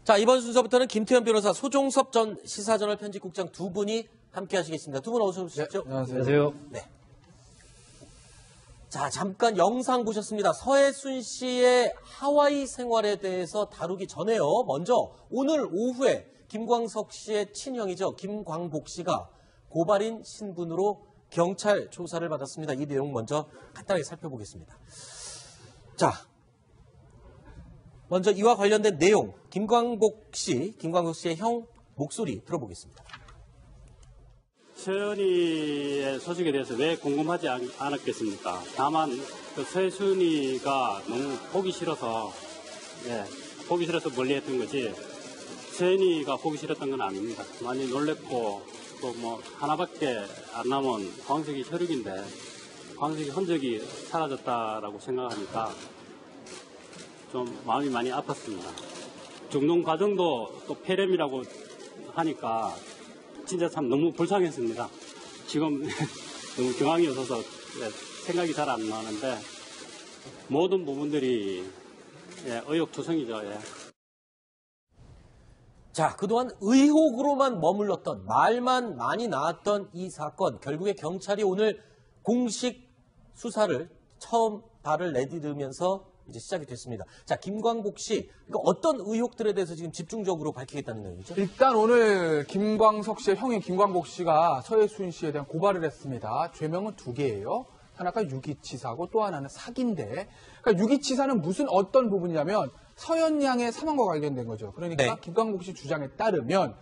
자, 이번 순서부터는 김태현 변호사, 소종섭 전 시사저널 편집국장 두 분이 함께 하시겠습니다. 두 분 어서 오십시오. 네, 안녕하세요. 네. 자, 잠깐 영상 보셨습니다. 서해순 씨의 하와이 생활에 대해서 다루기 전에요. 먼저 오늘 오후에 김광석 씨의 친형이죠. 김광복 씨가 고발인 신분으로 경찰 조사를 받았습니다. 이 내용 먼저 간단하게 살펴보겠습니다. 자, 먼저 이와 관련된 내용, 김광복 씨의 형 목소리 들어보겠습니다. 서연이의 소식에 대해서 왜 궁금하지 않았겠습니까? 다만 그 서순이가 너무 보기 싫어서 멀리했던 거지 서연이가 보기 싫었던 건 아닙니다. 많이 놀랬고 또 뭐 하나밖에 안 남은 광석이 혈육인데 광석이 흔적이 사라졌다라고 생각하니까 좀 마음이 많이 아팠습니다. 중동 과정도 또 폐렴이라고 하니까 진짜 참 너무 불쌍했습니다. 지금 너무 경황이 없어서 생각이 잘 안 나는데 모든 부분들이 의욕투성이죠. 자, 그동안 의혹으로만 머물렀던, 말만 많이 나왔던 이 사건, 결국에 경찰이 오늘 공식 수사를 처음 발을 내디디면서 이제 시작이 됐습니다. 자, 김광복 씨, 어떤 의혹들에 대해서 지금 집중적으로 밝히겠다는 내용이죠? 일단 오늘 김광석 씨의 형인 김광복 씨가 서해순 씨에 대한 고발을 했습니다. 죄명은 두 개예요. 하나가 유기치사고 또 하나는 사기인데, 그러니까 유기치사는 어떤 부분이냐면 서현 양의 사망과 관련된 거죠. 그러니까 네. 김광복 씨 주장에 따르면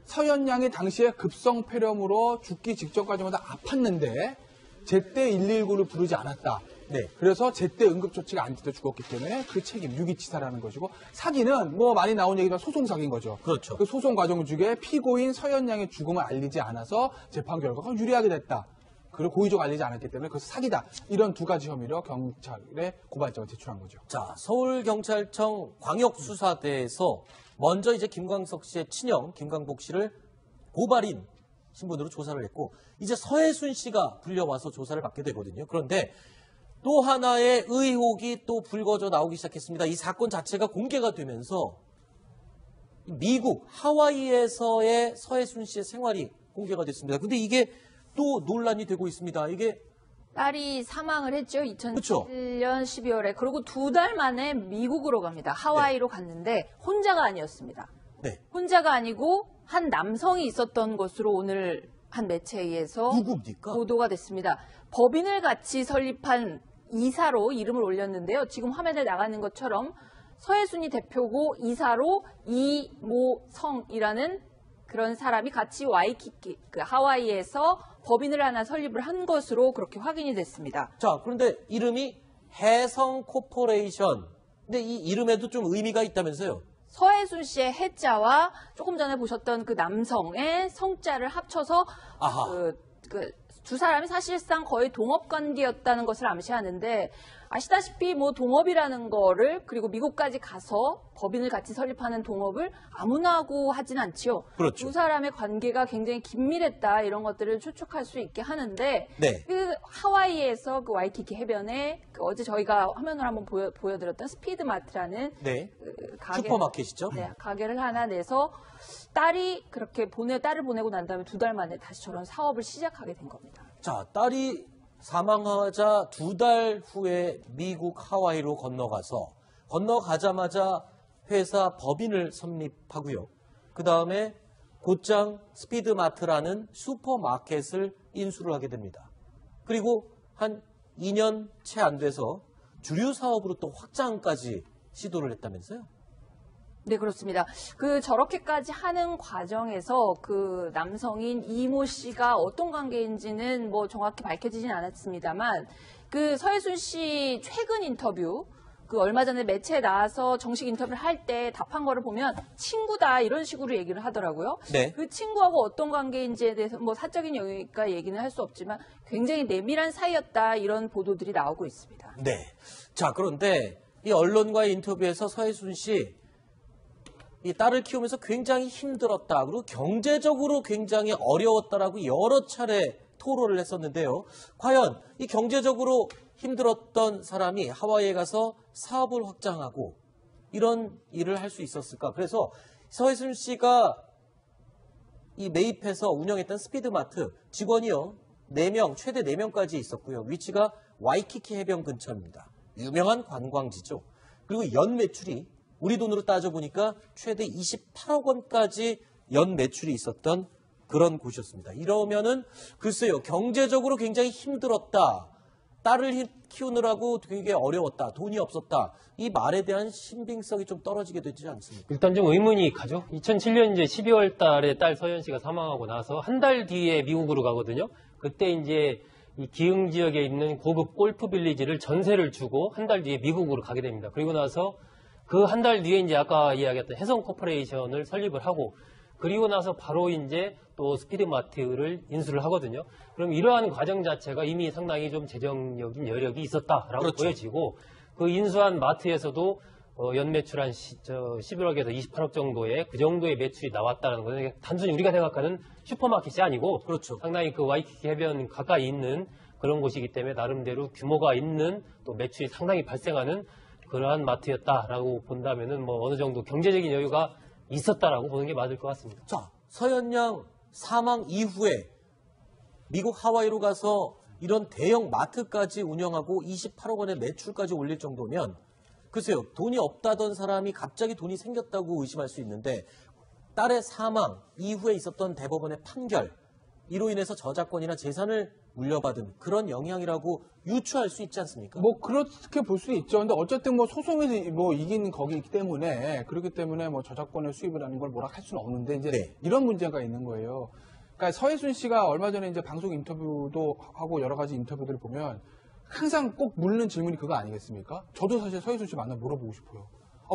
서현 양이 당시에 급성 폐렴으로 죽기 직전까지마다 아팠는데 제때 119를 부르지 않았다. 네. 그래서 제때 응급조치가 안 돼서 죽었기 때문에 그 책임, 유기치사라는 것이고, 사기는 뭐 많이 나온 얘기지만 소송사기인 거죠. 그렇죠. 그 소송 과정 중에 피고인 서현 양의 죽음을 알리지 않아서 재판 결과가 유리하게 됐다. 그리고 고의적으로 알리지 않았기 때문에 그것은 사기다. 이런 두 가지 혐의로 경찰에 고발장을 제출한 거죠. 자, 서울경찰청 광역수사대에서 먼저 이제 김광석 씨의 친형, 김광복 씨를 고발인 신분으로 조사를 했고, 이제 서해순 씨가 불려와서 조사를 받게 되거든요. 그런데 또 하나의 의혹이 또 불거져 나오기 시작했습니다. 이 사건 자체가 공개가 되면서 미국 하와이에서의 서해순 씨의 생활이 공개가 됐습니다. 근데 이게 또 논란이 되고 있습니다. 이게 딸이 사망을 했죠. 2007년 그쵸? 12월에. 그리고 2달 만에 미국으로 갑니다. 하와이로 갔는데 혼자가 아니었습니다. 네. 혼자가 아니고 한 남성이 있었던 것으로 오늘 한 매체에 의해서 누굽니까? 보도가 됐습니다. 법인을 같이 설립한 이사로 이름을 올렸는데요. 지금 화면에 나가는 것처럼 서해순이 대표고 이사로 이모성이라는 그런 사람이 같이 와이키키, 하와이에서 법인을 하나 설립을 한 것으로 그렇게 확인이 됐습니다. 자, 그런데 이름이 해성 코퍼레이션. 근데 이 이름에도 좀 의미가 있다면서요? 서해순 씨의 해자와 조금 전에 보셨던 그 남성의 성자를 합쳐서 아하. 두 사람이 사실상 거의 동업 관계였다는 것을 암시하는데, 아시다시피 뭐 동업이라는 거를, 그리고 미국까지 가서 법인을 같이 설립하는 동업을 아무나 하고 하진 않지요. 그렇죠. 두 사람의 관계가 굉장히 긴밀했다, 이런 것들을 추측할 수 있게 하는데, 네. 그 하와이에서 그 와이키키 해변에 어제 저희가 화면으로 한번 보여드렸던 스피드마트라는 네. 그 가게, 슈퍼마켓이죠? 네, 가게를 하나 내서 딸이 그렇게 딸을 보내고 난 다음에 2달 만에 다시 저런 사업을 시작하게 된 겁니다. 자, 딸이 사망하자 2달 후에 미국 하와이로 건너가자마자 회사 법인을 설립하고요. 그 다음에 곧장 스피드마트라는 슈퍼마켓을 인수를 하게 됩니다. 그리고 한 2년 채 안 돼서 주류 사업으로 또 확장까지 시도를 했다면서요? 네, 그렇습니다. 저렇게까지 하는 과정에서 그 남성인 이모 씨가 어떤 관계인지는 뭐 정확히 밝혀지진 않았습니다만, 그 서해순 씨 최근 인터뷰, 얼마 전에 매체에 나와서 정식 인터뷰를 할 때 답한 거를 보면 친구다, 이런 식으로 얘기를 하더라고요. 네. 그 친구하고 어떤 관계인지에 대해서 뭐 사적인 영역이니까 얘기는 할 수 없지만 굉장히 내밀한 사이였다, 이런 보도들이 나오고 있습니다. 네. 자, 그런데 이 언론과의 인터뷰에서 서해순 씨, 이 딸을 키우면서 굉장히 힘들었다. 그리고 경제적으로 굉장히 어려웠다라고 여러 차례 토로를 했었는데요. 과연 이 경제적으로 힘들었던 사람이 하와이에 가서 사업을 확장하고 이런 일을 할 수 있었을까? 그래서 서해순 씨가 이 매입해서 운영했던 스피드마트 직원이요. 4명, 최대 4명까지 있었고요. 위치가 와이키키 해변 근처입니다. 유명한 관광지죠. 그리고 연 매출이 우리 돈으로 따져보니까 최대 28억 원까지 연 매출이 있었던 그런 곳이었습니다. 이러면은 글쎄요. 경제적으로 굉장히 힘들었다. 딸을 키우느라고 되게 어려웠다. 돈이 없었다. 이 말에 대한 신빙성이 좀 떨어지게 되지 않습니까? 일단 좀 의문이 가죠. 2007년 이제 12월 달에 딸 서현 씨가 사망하고 나서 한 달 뒤에 미국으로 가거든요. 그때 이제 이 기흥 지역에 있는 고급 골프 빌리지를 전세를 주고 한 달 뒤에 미국으로 가게 됩니다. 그리고 나서 그 한 달 뒤에 이제 아까 이야기했던 해성 코퍼레이션을 설립을 하고 그리고 나서 바로 이제 또 스피드마트를 인수를 하거든요. 그럼 이러한 과정 자체가 이미 상당히 좀 재정적인 여력이 있었다라고 그렇죠. 보여지고 그 인수한 마트에서도 연매출 한 11억에서 28억 정도의 그 정도의 매출이 나왔다는 것은 단순히 우리가 생각하는 슈퍼마켓이 아니고 그렇죠. 상당히 그 와이키키 해변 가까이 있는 그런 곳이기 때문에 나름대로 규모가 있는 또 매출이 상당히 발생하는 그러한 마트였다라고 본다면은 뭐 어느 정도 경제적인 여유가 있었다라고 보는 게 맞을 것 같습니다. 자, 서현 양 사망 이후에 미국 하와이로 가서 이런 대형 마트까지 운영하고 28억 원의 매출까지 올릴 정도면 글쎄요. 돈이 없다던 사람이 갑자기 돈이 생겼다고 의심할 수 있는데 딸의 사망 이후에 있었던 대법원의 판결 이로 인해서 저작권이나 재산을 물려받은 그런 영향이라고 유추할 수 있지 않습니까? 뭐 그렇게 볼 수 있죠. 근데 어쨌든 뭐 소송에서 뭐 이긴 거기이기 때문에 그렇기 때문에 뭐 저작권의 수입을 하는 걸 뭐라 할 수는 없는데 이제 네. 이런 문제가 있는 거예요. 그러니까 서해순 씨가 얼마 전에 이제 방송 인터뷰도 하고 여러 가지 인터뷰들을 보면 항상 꼭 묻는 질문이 그거 아니겠습니까? 저도 사실 서해순 씨 만나 물어보고 싶어요.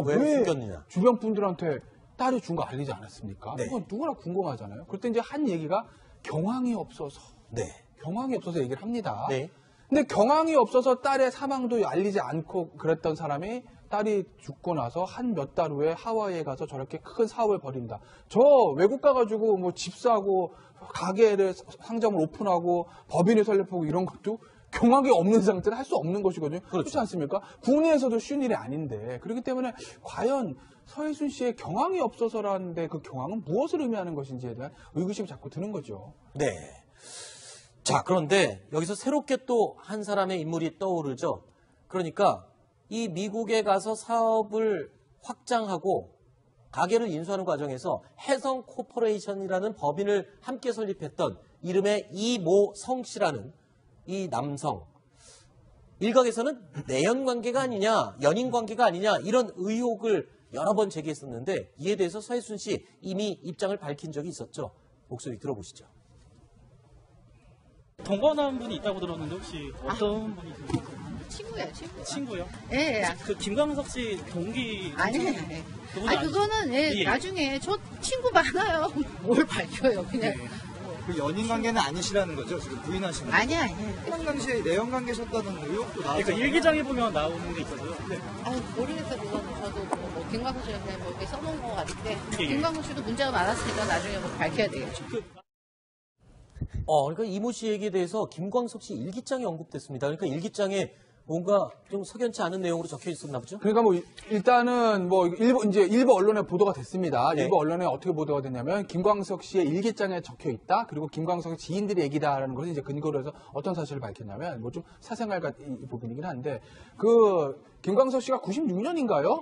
왜 숨겼느냐? 주변 분들한테 딸이 준 거 알리지 않았습니까? 네. 그건 누구나 궁금하잖아요. 그때 이제 한 얘기가 경황이 없어서 네. 경황이 없어서 얘기를 합니다. 네. 근데 경황이 없어서 딸의 사망도 알리지 않고 그랬던 사람이 딸이 죽고 나서 한 몇 달 후에 하와이에 가서 저렇게 큰 사업을 벌인다. 저 외국 가가지고 뭐 집 사고 가게를 상점을 오픈하고 법인을 설립하고 이런 것도 경황이 없는 상태는 할 수 없는 것이거든요. 그렇지 않습니까? 국내에서도 쉬운 일이 아닌데 그렇기 때문에 과연 서해순 씨의 경황이 없어서라는데 그 경황은 무엇을 의미하는 것인지에 대한 의구심이 자꾸 드는 거죠. 네. 자, 그런데 여기서 새롭게 또 한 사람의 인물이 떠오르죠. 그러니까 이 미국에 가서 사업을 확장하고 가게를 인수하는 과정에서 해성 코퍼레이션이라는 법인을 함께 설립했던 이름의 이모성 씨라는 이 남성. 일각에서는 내연 관계가 아니냐, 연인 관계가 아니냐 이런 의혹을 여러 번 제기했었는데 이에 대해서 서해순 씨 이미 입장을 밝힌 적이 있었죠. 목소리 들어보시죠. 동거하는 분이 있다고 들었는데 혹시 어떤 분이세요? 친구예요, 친구. 친구요? 예, 그 김광석 씨 동기 아니, 그분이 아니, 그거는, 예, 예. 나중에 저 친구 많아요. 뭘 밝혀요, 그냥. 그 연인 관계는 아니시라는 거죠? 지금 부인하시는 거. 아니야. 해당 당시에 내연 관계셨다는 의혹도 나오고. 그러니까 일기장에 보면 나오는 게 있어서요. 네. 아유, 모르겠어요, 그거는. 저도 뭐, 김광석 씨가 그냥 뭐 이렇게 써놓은 것 같은데. 예, 예. 김광석 씨도 문제가 많았으니까 나중에 뭐 밝혀야 되겠죠. 그러니까 이모 씨 얘기에 대해서 김광석 씨 일기장이 언급됐습니다. 그러니까 일기장에 뭔가 좀 석연치 않은 내용으로 적혀 있었나 보죠? 그러니까 뭐 일단은 뭐 일부 언론에 보도가 됐습니다. 네. 일부 언론에 어떻게 보도가 됐냐면 김광석 씨의 일기장에 적혀 있다. 그리고 김광석의 지인들의 얘기다라는 것을 이제 근거로 해서 어떤 사실을 밝혔냐면 뭐 좀 사생활 같은 부분이긴 한데 그 김광석 씨가 96년인가요?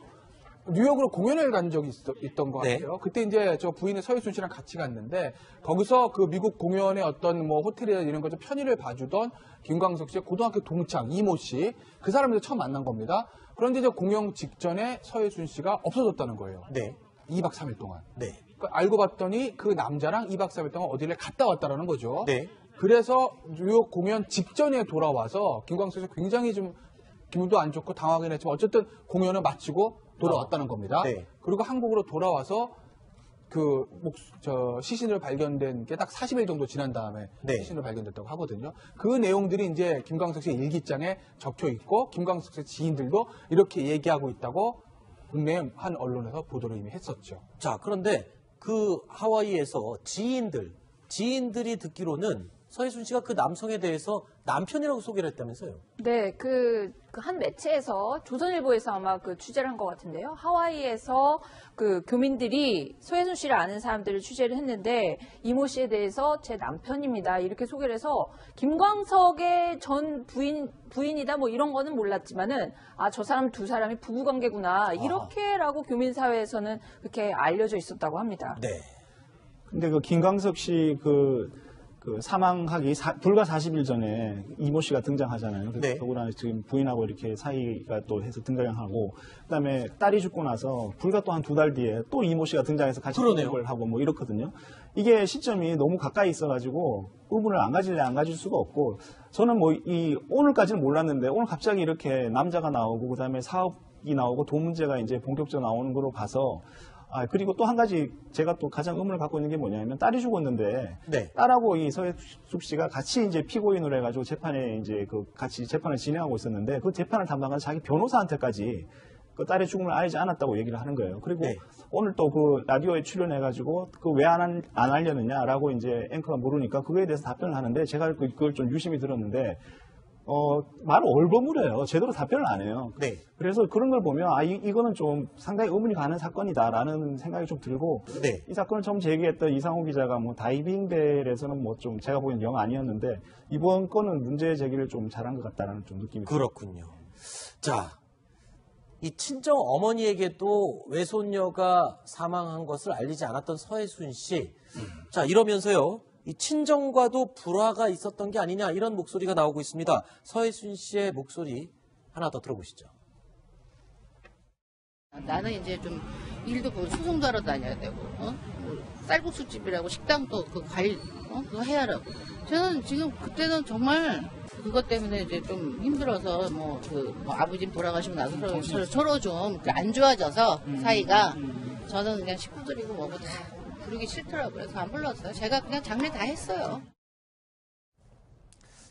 뉴욕으로 공연을 간 적이 있던 것 네. 같아요. 그때 이제 저 부인의 서해순 씨랑 같이 갔는데 거기서 그 미국 공연의 어떤 뭐 호텔이나 이런 거 좀 편의를 봐주던 김광석 씨의 고등학교 동창 이모 씨 그 사람들 처음 만난 겁니다. 그런데 이제 공연 직전에 서해순 씨가 없어졌다는 거예요. 네. 2박 3일 동안. 네. 그러니까 알고 봤더니 그 남자랑 2박 3일 동안 어디를 갔다 왔다라는 거죠. 네. 그래서 뉴욕 공연 직전에 돌아와서 김광석 씨가 굉장히 좀 기분도 안 좋고 당황하긴 했지만 어쨌든 공연을 마치고 돌아왔다는 겁니다. 네. 그리고 한국으로 돌아와서 그 시신을 발견된 게 딱 40일 정도 지난 다음에 네. 시신을 발견됐다고 하거든요. 그 내용들이 이제 김광석 씨의 일기장에 적혀 있고 김광석 씨 지인들도 이렇게 얘기하고 있다고 국내 한 언론에서 보도를 이미 했었죠. 자, 그런데 그 하와이에서 지인들이 듣기로는 서해순 씨가 그 남성에 대해서 남편이라고 소개를 했다면서요? 네, 그 한 매체에서 조선일보에서 아마 그 취재를 한 것 같은데요. 하와이에서 그 교민들이 서해순 씨를 아는 사람들을 취재를 했는데 이모 씨에 대해서 제 남편입니다. 이렇게 소개를 해서 김광석의 전 부인이다 뭐 이런 거는 몰랐지만은 아, 저 사람 두 사람이 부부관계구나. 이렇게라고 교민사회에서는 그렇게 알려져 있었다고 합니다. 네. 근데 그 김광석 씨 그 사망하기 불과 40일 전에 이모 씨가 등장하잖아요. 네. 더구나 지금 부인하고 이렇게 사이가 또 해서 등장하고, 그다음에 딸이 죽고 나서 불과 또 한 2달 뒤에 또 이모 씨가 등장해서 같이 공부를 하고 뭐 이렇거든요. 이게 시점이 너무 가까이 있어가지고 의문을 안 가질래 안 가질 수가 없고, 저는 뭐 오늘까지는 몰랐는데 오늘 갑자기 이렇게 남자가 나오고 그다음에 사업이 나오고 돈 문제가 이제 본격적으로 나오는 거로 봐서. 그리고 또 한 가지 제가 또 가장 의문을 갖고 있는 게 뭐냐면 딸이 죽었는데 네. 딸하고 이 서해숙 씨가 같이 이제 피고인으로 해가지고 재판에 이제 같이 재판을 진행하고 있었는데 그 재판을 담당한 자기 변호사한테까지 그 딸의 죽음을 알지 않았다고 얘기를 하는 거예요. 그리고 네. 오늘 또 그 라디오에 출연해가지고 그 왜 안 알려느냐라고 이제 앵커가 물으니까 그거에 대해서 답변을 하는데 제가 그걸 좀 유심히 들었는데 말을 얼버무려요. 제대로 답변을 안 해요. 네. 그래서 그런 걸 보면 이거는 좀 상당히 의문이 가는 사건이다라는 생각이 좀 들고, 네. 이 사건을 처음 제기했던 이상호 기자가 뭐 다이빙벨에서는 뭐 좀 제가 보기엔 영 아니었는데 이번 건은 문제 제기를 좀 잘한 것 같다라는 좀 느낌이 들어요. 그렇군요. 자, 이 친정 어머니에게도 외손녀가 사망한 것을 알리지 않았던 서해순 씨. 자, 이러면서요. 이 친정과도 불화가 있었던 게 아니냐 이런 목소리가 나오고 있습니다. 서해순 씨의 목소리 하나 더 들어보시죠. 나는 이제 좀 일도 보고 소송도 하러 다녀야 되고, 뭐 쌀국수집이라고 식당도 그 과일, 그거 해야 하라고. 저는 지금 그때는 정말 그것 때문에 이제 좀 힘들어서 뭐 아버지 돌아가시고 나서 서로 좀 안 좋아져서 사이가, 저는 그냥 식구들이고 뭐고 다 부르기 싫더라고요. 그래서 안 불렀어요. 제가 그냥 장례 다 했어요.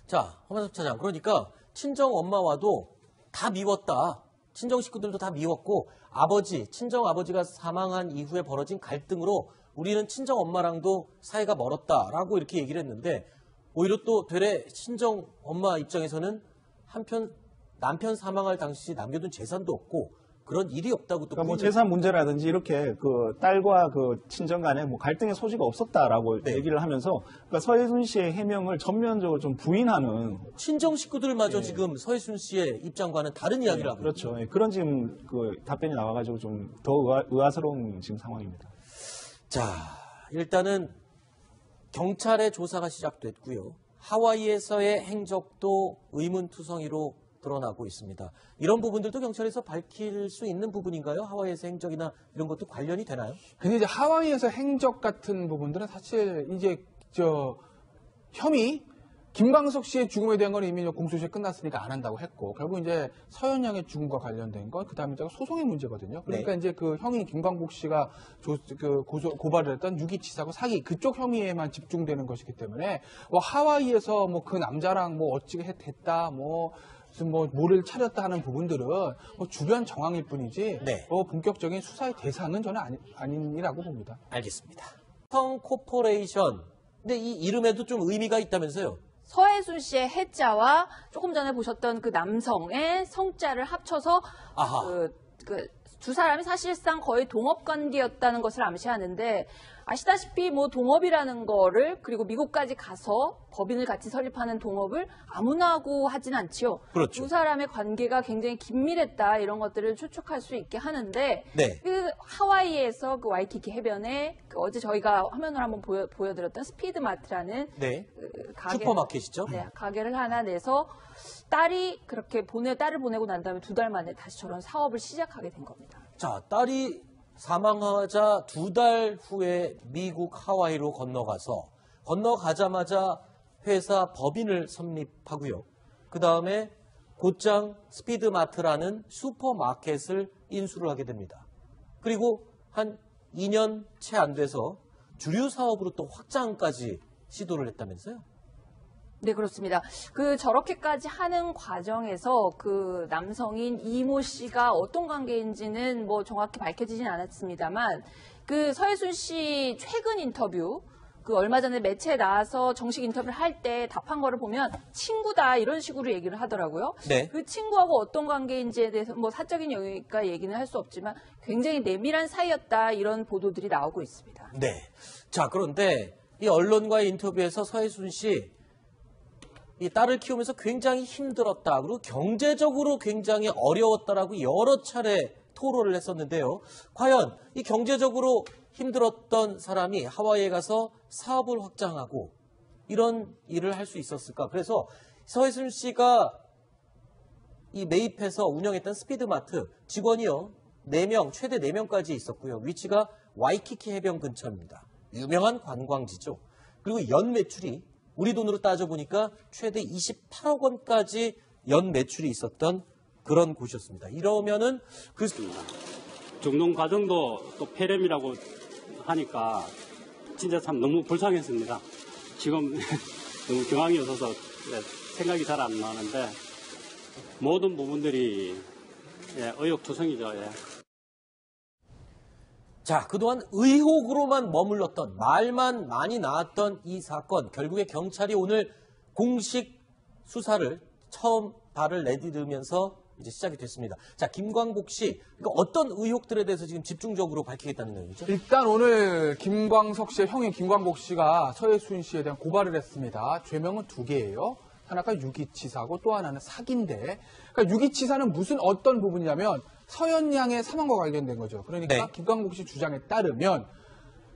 자, 허만섭 차장. 그러니까 친정 엄마와도 다 미웠다. 친정 식구들도 다 미웠고 친정 아버지가 사망한 이후에 벌어진 갈등으로 우리는 친정 엄마랑도 사이가 멀었다라고 이렇게 얘기를 했는데, 오히려 또 되레 친정 엄마 입장에서는 한편 남편 사망할 당시 남겨둔 재산도 없고 그런 일이 없다고 또. 그러니까 뭐 재산 문제라든지 이렇게 그 딸과 그 친정 간에 뭐 갈등의 소지가 없었다라고 네. 얘기를 하면서, 그러니까 서해순 씨의 해명을 전면적으로 좀 부인하는. 친정 식구들마저 지금 서해순 씨의 입장과는 다른 이야기를 하고. 그렇죠. 그런 지금 그 답변이 나와가지고 좀 더 의아스러운 지금 상황입니다. 자, 일단은 경찰의 조사가 시작됐고요. 하와이에서의 행적도 의문투성이로 드러나고 있습니다. 이런 부분들도 경찰에서 밝힐 수 있는 부분인가요? 하와이에서 행적이나 이런 것도 관련이 되나요? 근데 이제 하와이에서 행적 같은 부분들은 사실 이제 혐의 김광석 씨의 죽음에 대한 건 이미 공소시효 끝났으니까 안 한다고 했고, 결국 이제 서현양의 죽음과 관련된 건 그다음에 소송의 문제거든요. 그러니까 네. 이제 그 형인 김광복 씨가 고발을 했던 유기치사고 사기 그쪽 혐의에만 집중되는 것이기 때문에 하와이에서 뭐 그 남자랑 뭐 어찌게 했다 무슨 모를 차렸다 하는 부분들은 주변 정황일 뿐이지 네. 본격적인 수사의 대상은 저는 아니라고 봅니다. 알겠습니다. 성 코퍼레이션. 근데 이 이름에도 좀 의미가 있다면서요? 서해순 씨의 해자와 조금 전에 보셨던 그 남성의 성자를 합쳐서 아하. 두 사람이 사실상 거의 동업 관계였다는 것을 암시하는데, 아시다시피 뭐 동업이라는 거를, 그리고 미국까지 가서 법인을 같이 설립하는 동업을 아무나 하고 하진 않지요. 그렇죠. 두 사람의 관계가 굉장히 긴밀했다, 이런 것들을 추측할 수 있게 하는데, 네. 그 하와이에서 그 와이키키 해변에 어제 저희가 화면으로 한번 보여드렸던 스피드마트라는 네. 그 가게, 슈퍼마켓이죠? 네, 가게를 하나 내서 딸이 그렇게 딸을 보내고 난 다음에 2달 만에 다시 저런 사업을 시작하게 된 겁니다. 자, 딸이 사망하자 2달 후에 미국 하와이로 건너가자마자 회사 법인을 설립하고요. 그 다음에 곧장 스피드마트라는 슈퍼마켓을 인수를 하게 됩니다. 그리고 한 2년 채 안 돼서 주류 사업으로 또 확장까지 시도를 했다면서요? 네, 그렇습니다. 저렇게까지 하는 과정에서 그 남성인 이모 씨가 어떤 관계인지는 뭐 정확히 밝혀지진 않았습니다만, 그 서해순 씨 최근 인터뷰, 그 얼마 전에 매체에 나와서 정식 인터뷰를 할 때 답한 거를 보면 친구다 이런 식으로 얘기를 하더라고요. 네. 그 친구하고 어떤 관계인지에 대해서 뭐 사적인 영역이니까 얘기는 할 수 없지만 굉장히 내밀한 사이였다 이런 보도들이 나오고 있습니다. 네. 자, 그런데 이 언론과의 인터뷰에서 서해순 씨, 이 딸을 키우면서 굉장히 힘들었다. 그리고 경제적으로 굉장히 어려웠다라고 여러 차례 토로를 했었는데요. 과연 이 경제적으로 힘들었던 사람이 하와이에 가서 사업을 확장하고 이런 일을 할 수 있었을까? 그래서 서해순 씨가 이 매입해서 운영했던 스피드마트 직원이요. 4명, 최대 4명까지 있었고요. 위치가 와이키키 해변 근처입니다. 유명한 관광지죠. 그리고 연 매출이 우리 돈으로 따져보니까 최대 28억 원까지 연 매출이 있었던 그런 곳이었습니다. 이러면은 그 중농 과정도 또 폐렴이라고 하니까 진짜 참 너무 불쌍했습니다. 지금 너무 경황이 없어서 생각이 잘 안 나는데 모든 부분들이 의욕투성이죠. 예. 자, 그동안 의혹으로만 머물렀던 말만 많이 나왔던 이 사건 결국에 경찰이 오늘 공식 수사를 처음 발을 내디디면서 이제 시작이 됐습니다. 자, 김광복 씨, 그러니까 어떤 의혹들에 대해서 지금 집중적으로 밝히겠다는 내용이죠? 일단 오늘 김광석 씨의 형인 김광복 씨가 서해순 씨에 대한 고발을 했습니다. 죄명은 2개예요. 하나가 유기치사고 또 하나는 사기인데, 그러니까 유기치사는 무슨 어떤 부분이냐면 서현 양의 사망과 관련된 거죠. 그러니까 네. 김광복 씨 주장에 따르면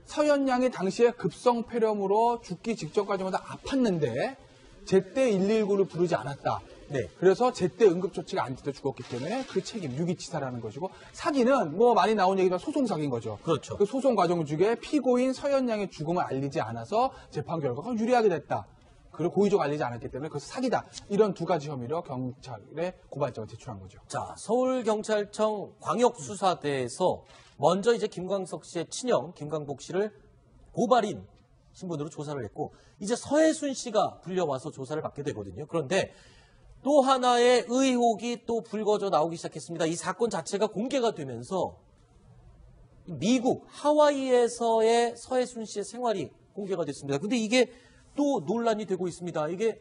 서현 양이 당시에 급성 폐렴으로 죽기 직전까지마다 아팠는데 제때 119를 부르지 않았다. 네. 그래서 제때 응급조치가 안 돼서 죽었기 때문에 그 책임, 유기치사라는 것이고, 사기는 뭐 많이 나온 얘기가 소송사기인 거죠. 그렇죠. 그 소송 과정 중에 피고인 서현 양의 죽음을 알리지 않아서 재판 결과가 유리하게 됐다. 그리고 고의적으로 알리지 않았기 때문에 그것은 사기다. 이런 2가지 혐의로 경찰에 고발장을 제출한 거죠. 자, 서울경찰청 광역수사대에서 먼저 이제 김광석 씨의 친형 김광복 씨를 고발인 신분으로 조사를 했고, 이제 서해순 씨가 불려와서 조사를 받게 되거든요. 그런데 또 하나의 의혹이 또 불거져 나오기 시작했습니다. 이 사건 자체가 공개가 되면서 미국 하와이에서의 서해순 씨의 생활이 공개가 됐습니다. 근데 이게 또 논란이 되고 있습니다. 이게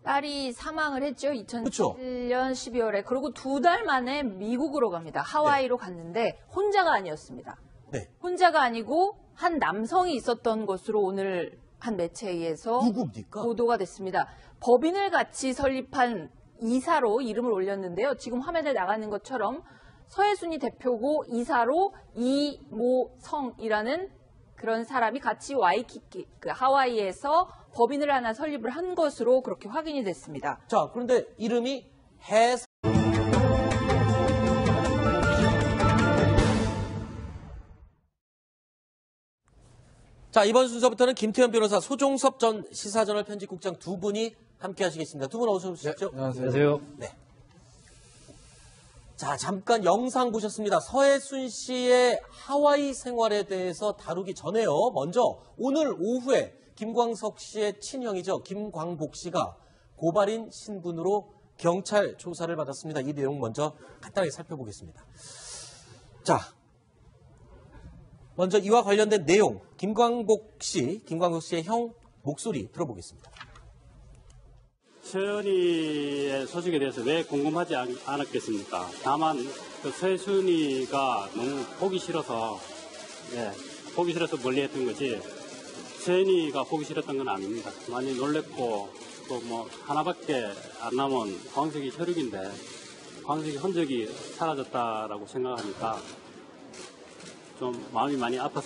딸이 사망을 했죠. 2007년 그쵸. 12월에. 그리고 2달 만에 미국으로 갑니다. 하와이로 갔는데 혼자가 아니었습니다. 네. 혼자가 아니고 한 남성이 있었던 것으로 오늘 한 매체에 의해서 누굽니까? 보도가 됐습니다. 법인을 같이 설립한 이사로 이름을 올렸는데요. 지금 화면에 나가는 것처럼 서해순이 대표고 이사로 이모성이라는 그런 사람이 같이 와이키키, 그 하와이에서 법인을 하나 설립을 한 것으로 그렇게 확인이 됐습니다. 자, 그런데 이름이 자, 이번 순서부터는 김태현 변호사, 소종섭 전 시사저널 편집국장 2분이 함께 하시겠습니다. 2분 어서 오십시오. 안녕하세요. 네. 자, 잠깐 영상 보셨습니다. 서해순 씨의 하와이 생활에 대해서 다루기 전에요. 먼저 오늘 오후에 김광석 씨의 친형이죠. 김광복 씨가 고발인 신분으로 경찰 조사를 받았습니다. 이 내용 먼저 간단하게 살펴보겠습니다. 자, 먼저 이와 관련된 내용, 김광복 씨의 형 목소리 들어보겠습니다. 서현이의 소식에 대해서 왜 궁금하지 않았겠습니까? 다만 그 서해순이가 너무 보기 싫어서 멀리했던 거지. 서현이가 보기 싫었던 건 아닙니다. 많이 놀랬고 또 뭐 하나밖에 안 남은 광석이 혈육인데 광석이 흔적이 사라졌다라고 생각하니까 좀 마음이 많이